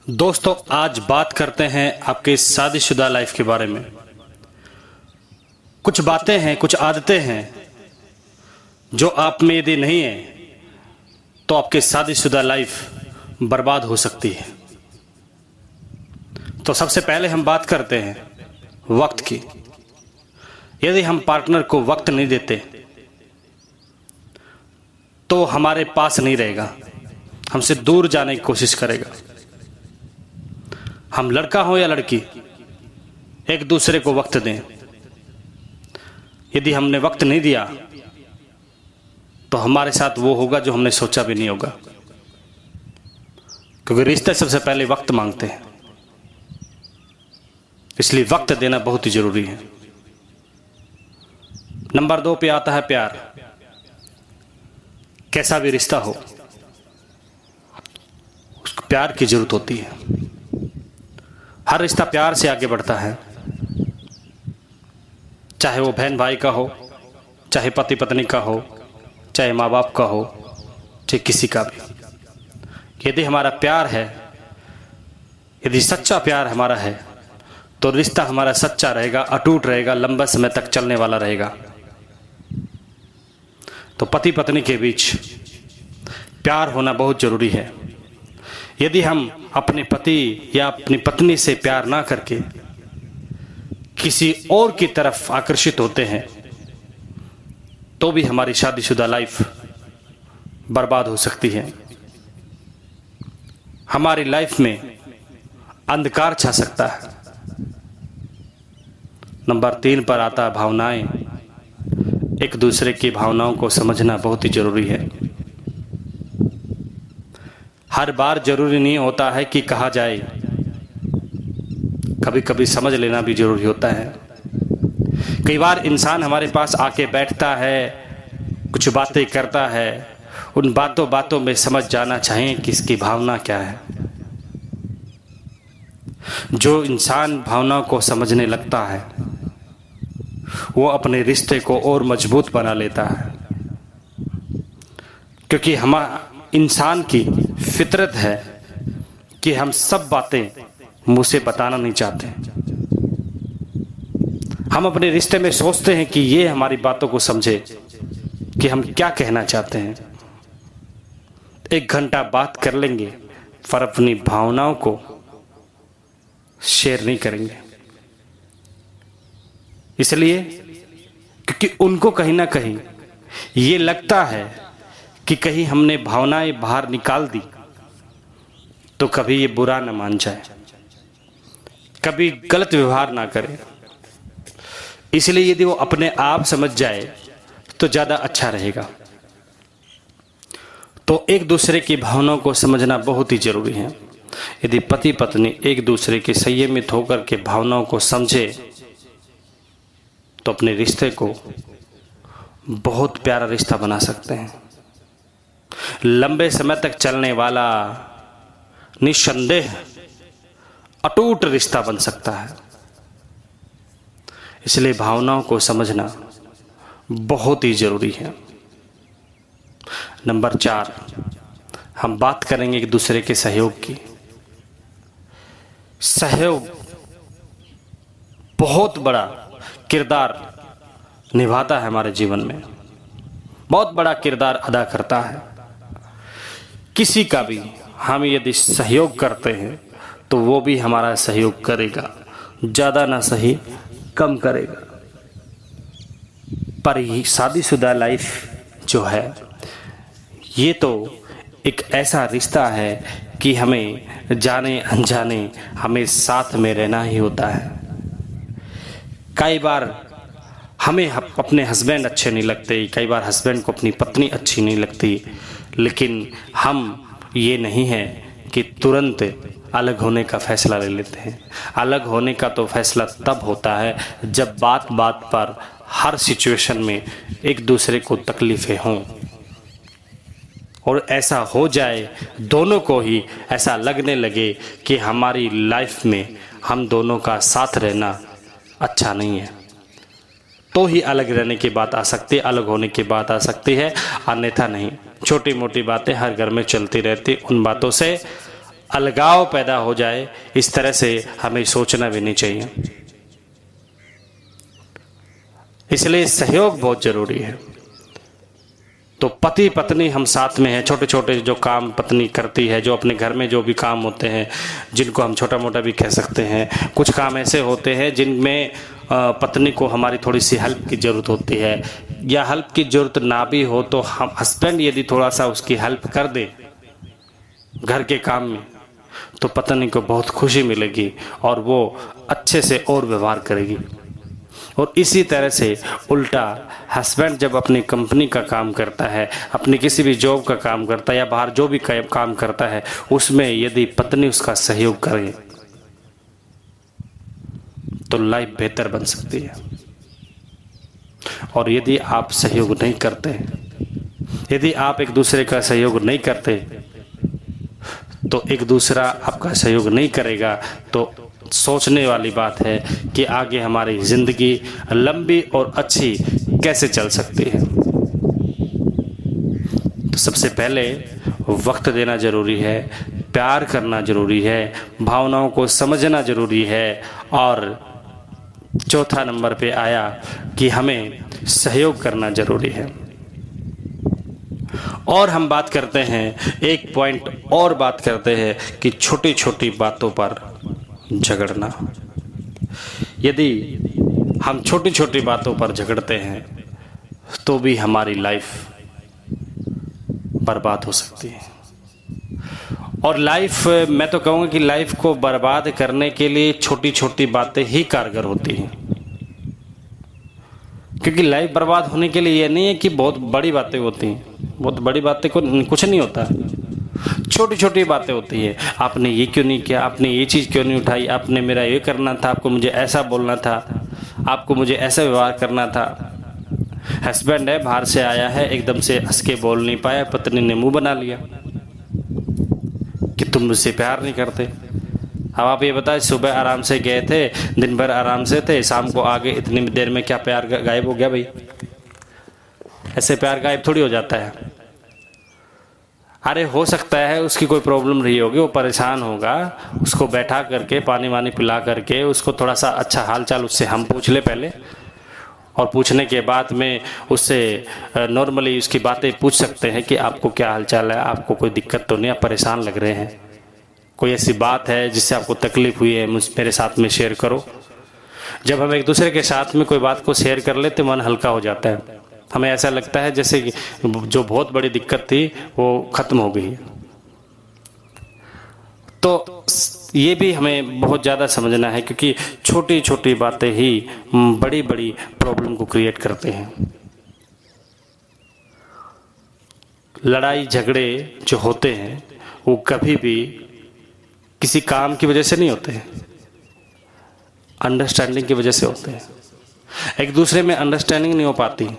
दोस्तों, आज बात करते हैं आपके शादीशुदा लाइफ के बारे में। कुछ बातें हैं, कुछ आदतें हैं जो आप में यदि नहीं है तो आपके शादीशुदा लाइफ बर्बाद हो सकती है। तो सबसे पहले हम बात करते हैं वक्त की। यदि हम पार्टनर को वक्त नहीं देते तो हमारे पास नहीं रहेगा, हमसे दूर जाने की कोशिश करेगा। हम लड़का हो या लड़की, एक दूसरे को वक्त दें। यदि हमने वक्त नहीं दिया तो हमारे साथ वो होगा जो हमने सोचा भी नहीं होगा, क्योंकि रिश्ते सबसे पहले वक्त मांगते हैं। इसलिए वक्त देना बहुत ही जरूरी है। नंबर 2 पे आता है प्यार। कैसा भी रिश्ता हो, उसको प्यार की जरूरत होती है। हर रिश्ता प्यार से आगे बढ़ता है, चाहे वो बहन भाई का हो, चाहे पति पत्नी का हो, चाहे माँ बाप का हो, चाहे किसी का भी। यदि हमारा प्यार है, यदि सच्चा प्यार हमारा है, तो रिश्ता हमारा सच्चा रहेगा, अटूट रहेगा, लंबा समय तक चलने वाला रहेगा। तो पति पत्नी के बीच प्यार होना बहुत जरूरी है। यदि हम अपने पति या अपनी पत्नी से प्यार ना करके किसी और की तरफ आकर्षित होते हैं तो भी हमारी शादीशुदा लाइफ बर्बाद हो सकती है। हमारी लाइफ में अंधकार छा सकता है। नंबर 3 पर आता है भावनाएं। एक दूसरे की भावनाओं को समझना बहुत ही जरूरी है। हर बार जरूरी नहीं होता है कि कहा जाए, कभी कभी समझ लेना भी जरूरी होता है। कई बार इंसान हमारे पास आके बैठता है, कुछ बातें करता है, उन बातों में समझ जाना चाहिए कि इसकी भावना क्या है। जो इंसान भावनाओं को समझने लगता है वो अपने रिश्ते को और मजबूत बना लेता है, क्योंकि इंसान की फितरत है कि हम सब बातें मुंह से बताना नहीं चाहते। हम अपने रिश्ते में सोचते हैं कि ये हमारी बातों को समझे कि हम क्या कहना चाहते हैं। 1 घंटा बात कर लेंगे पर अपनी भावनाओं को शेयर नहीं करेंगे, इसलिए क्योंकि उनको कहीं ना कहीं ये लगता है कि कहीं हमने भावनाएं बाहर निकाल दी तो कभी ये बुरा न मान जाए, कभी गलत व्यवहार ना करे। इसलिए यदि वो अपने आप समझ जाए तो ज्यादा अच्छा रहेगा। तो एक दूसरे की भावनाओं को समझना बहुत ही जरूरी है। यदि पति पत्नी एक दूसरे के संयमित होकर के भावनाओं को समझे तो अपने रिश्ते को बहुत प्यारा रिश्ता बना सकते हैं। लंबे समय तक चलने वाला, निस्संदेह अटूट रिश्ता बन सकता है। इसलिए भावनाओं को समझना बहुत ही जरूरी है। नंबर 4, हम बात करेंगे एक दूसरे के सहयोग की। सहयोग बहुत बड़ा किरदार निभाता है हमारे जीवन में, बहुत बड़ा किरदार अदा करता है। किसी का भी हम यदि सहयोग करते हैं तो वो भी हमारा सहयोग करेगा, ज़्यादा ना सही कम करेगा। पर ये शादीशुदा लाइफ जो है ये तो एक ऐसा रिश्ता है कि हमें जाने अनजाने हमें साथ में रहना ही होता है। कई बार हमें अपने हस्बैंड अच्छे नहीं लगते, कई बार हस्बैंड को अपनी पत्नी अच्छी नहीं लगती, लेकिन हम ये नहीं है कि तुरंत अलग होने का फैसला ले लेते हैं। अलग होने का तो फैसला तब होता है जब बात बात पर, हर सिचुएशन में एक दूसरे को तकलीफें हों और ऐसा हो जाए, दोनों को ही ऐसा लगने लगे कि हमारी लाइफ में हम दोनों का साथ रहना अच्छा नहीं है, तो ही अलग रहने की बात आ सकती है, अलग होने की बात आ सकती है, अन्यथा नहीं। छोटी मोटी बातें हर घर में चलती रहती, उन बातों से अलगाव पैदा हो जाए, इस तरह से हमें सोचना भी नहीं चाहिए। इसलिए सहयोग बहुत ज़रूरी है। तो पति पत्नी हम साथ में हैं, छोटे छोटे जो काम पत्नी करती है, जो अपने घर में जो भी काम होते हैं, जिनको हम छोटा मोटा भी कह सकते हैं, कुछ काम ऐसे होते हैं जिनमें पत्नी को हमारी थोड़ी सी हेल्प की ज़रूरत होती है, या हेल्प की ज़रूरत ना भी हो तो हम हस्बैंड यदि थोड़ा सा उसकी हेल्प कर दे घर के काम में, तो पत्नी को बहुत खुशी मिलेगी और वो अच्छे से और व्यवहार करेगी। और इसी तरह से उल्टा हस्बैंड जब अपनी कंपनी का काम करता है, अपनी किसी भी जॉब का काम करता है, या बाहर जो भी काम करता है, उसमें यदि पत्नी उसका सहयोग करे तो लाइफ बेहतर बन सकती है। और यदि आप सहयोग नहीं करते, यदि आप एक दूसरे का सहयोग नहीं करते, तो एक दूसरा आपका सहयोग नहीं करेगा, तो सोचने वाली बात है कि आगे हमारी ज़िंदगी लंबी और अच्छी कैसे चल सकती है। तो सबसे पहले वक्त देना ज़रूरी है, प्यार करना ज़रूरी है, भावनाओं को समझना ज़रूरी है, और चौथा नंबर पे आया कि हमें सहयोग करना ज़रूरी है। और हम बात करते हैं, एक पॉइंट और बात करते हैं कि छोटी छोटी बातों पर झगड़ना। यदि हम छोटी छोटी बातों पर झगड़ते हैं तो भी हमारी लाइफ बर्बाद हो सकती है। और लाइफ, मैं तो कहूँगा कि लाइफ को बर्बाद करने के लिए छोटी छोटी बातें ही कारगर होती हैं। क्योंकि लाइफ बर्बाद होने के लिए ये नहीं है कि बहुत बड़ी बातें होती हैं, बहुत बड़ी बातें को कुछ नहीं होता, छोटी छोटी बातें होती है। आपने ये क्यों नहीं किया, आपने ये चीज़ क्यों नहीं उठाई, आपने मेरा ये करना था, आपको मुझे ऐसा बोलना था, आपको मुझे ऐसा व्यवहार करना था। हस्बैंड है, बाहर से आया है, एकदम से हंस के बोल नहीं पाया, पत्नी ने मुंह बना लिया कि तुम मुझसे प्यार नहीं करते। अब आप ये बताएं, सुबह आराम से गए थे, दिन भर आराम से थे, शाम को आगे इतनी देर में क्या प्यार गायब हो गया भाई? ऐसे प्यार गायब थोड़ी हो जाता है। अरे हो सकता है उसकी कोई प्रॉब्लम रही होगी, वो परेशान होगा, उसको बैठा करके पानी वानी पिला करके उसको थोड़ा सा अच्छा हाल चाल उससे हम पूछ ले पहले, और पूछने के बाद में उससे नॉर्मली उसकी बातें पूछ सकते हैं कि आपको क्या हाल चाल है, आपको कोई दिक्कत तो नहीं, आप परेशान लग रहे हैं, कोई ऐसी बात है जिससे आपको तकलीफ़ हुई है, मेरे साथ में शेयर करो। जब हम एक दूसरे के साथ में कोई बात को शेयर कर लेते, मन हल्का हो जाता है, हमें ऐसा लगता है जैसे कि जो बहुत बड़ी दिक्कत थी वो ख़त्म हो गई। तो ये भी हमें बहुत ज़्यादा समझना है, क्योंकि छोटी छोटी बातें ही बड़ी बड़ी प्रॉब्लम को क्रिएट करते हैं। लड़ाई झगड़े जो होते हैं वो कभी भी किसी काम की वजह से नहीं होते हैं, अंडरस्टैंडिंग की वजह से होते हैं। एक दूसरे में अंडरस्टैंडिंग नहीं हो पाती।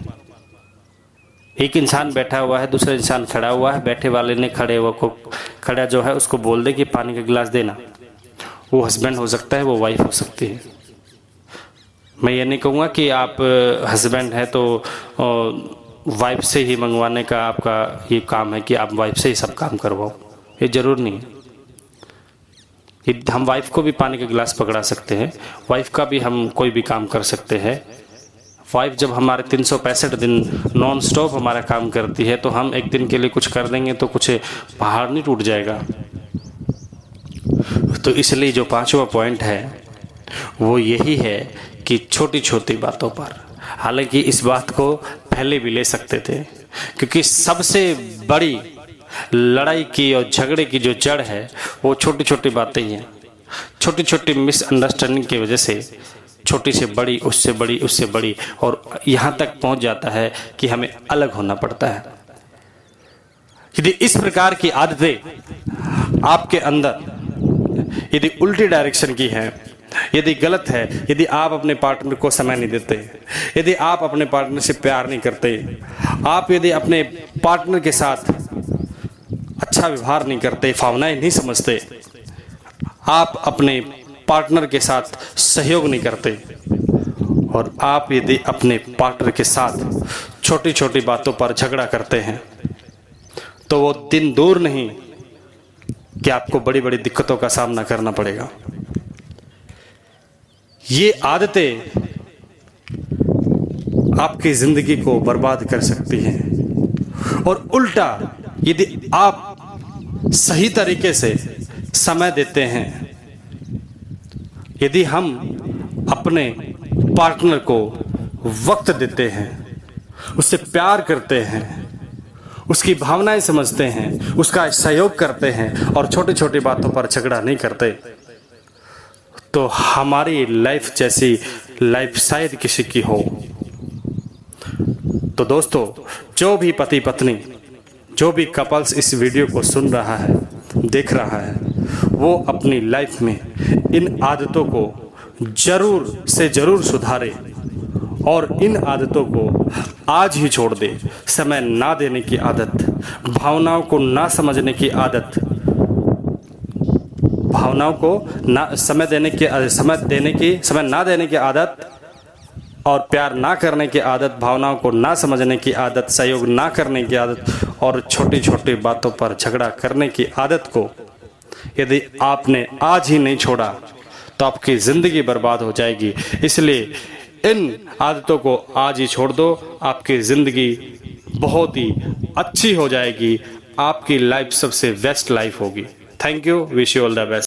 एक इंसान बैठा हुआ है, दूसरा इंसान खड़ा हुआ है, बैठे वाले ने खड़े हुआ को खड़ा जो है उसको बोल दे कि पानी का गिलास देना। वो हस्बैंड हो सकता है, वो वाइफ हो सकती है। मैं ये नहीं कहूँगा कि आप हस्बैंड है तो वाइफ से ही मंगवाने का आपका ये काम है कि आप वाइफ से ही सब काम करवाओ, ये ज़रूर नहीं है। हम वाइफ को भी पानी का गिलास पकड़ा सकते हैं, वाइफ का भी हम कोई भी काम कर सकते हैं। वाइफ जब हमारे 365 दिन नॉन स्टॉप हमारा काम करती है, तो हम एक दिन के लिए कुछ कर देंगे तो कुछ पहाड़ नहीं टूट जाएगा। तो इसलिए जो पांचवा पॉइंट है वो यही है कि छोटी छोटी बातों पर, हालांकि इस बात को पहले भी ले सकते थे, क्योंकि सबसे बड़ी लड़ाई की और झगड़े की जो जड़ है वो छोटी छोटी बातें ही हैं। छोटी छोटी मिसअंडरस्टैंडिंग की वजह से छोटी से बड़ी, उससे बड़ी, उससे बड़ी, और यहाँ तक पहुँच जाता है कि हमें अलग होना पड़ता है। यदि इस प्रकार की आदतें आपके अंदर यदि उल्टी डायरेक्शन की हैं, यदि गलत है, यदि आप अपने पार्टनर को समय नहीं देते, यदि आप अपने पार्टनर से प्यार नहीं करते, आप यदि अपने पार्टनर के साथ अच्छा व्यवहार नहीं करते, भावनाएं नहीं समझते, आप अपने पार्टनर के साथ सहयोग नहीं करते, और आप यदि अपने पार्टनर के साथ छोटी छोटी बातों पर झगड़ा करते हैं, तो वो दिन दूर नहीं, कि आपको बड़ी बड़ी दिक्कतों का सामना करना पड़ेगा। ये आदतें आपकी जिंदगी को बर्बाद कर सकती हैं। और उल्टा यदि आप सही तरीके से समय देते हैं, यदि हम अपने पार्टनर को वक्त देते हैं, उससे प्यार करते हैं, उसकी भावनाएं समझते हैं, उसका सहयोग करते हैं और छोटी छोटी बातों पर झगड़ा नहीं करते, तो हमारी लाइफ जैसी लाइफ शायद किसी की हो। तो दोस्तों, जो भी पति पत्नी, जो भी कपल्स इस वीडियो को सुन रहा है, देख रहा है, वो अपनी लाइफ में इन आदतों को जरूर से जरूर सुधारे और इन आदतों को आज ही छोड़ दे। समय ना देने की आदत, भावनाओं को ना समझने की आदत, भावनाओं को ना समय ना देने की आदत और प्यार ना करने की आदत, भावनाओं को ना समझने की आदत, सहयोग ना करने की आदत और छोटी छोटी बातों पर झगड़ा करने की आदत को यदि आपने आज ही नहीं छोड़ा तो आपकी ज़िंदगी बर्बाद हो जाएगी। इसलिए इन आदतों को आज ही छोड़ दो, आपकी ज़िंदगी बहुत ही अच्छी हो जाएगी, आपकी लाइफ सबसे बेस्ट लाइफ होगी। Thank you, wish you all the best.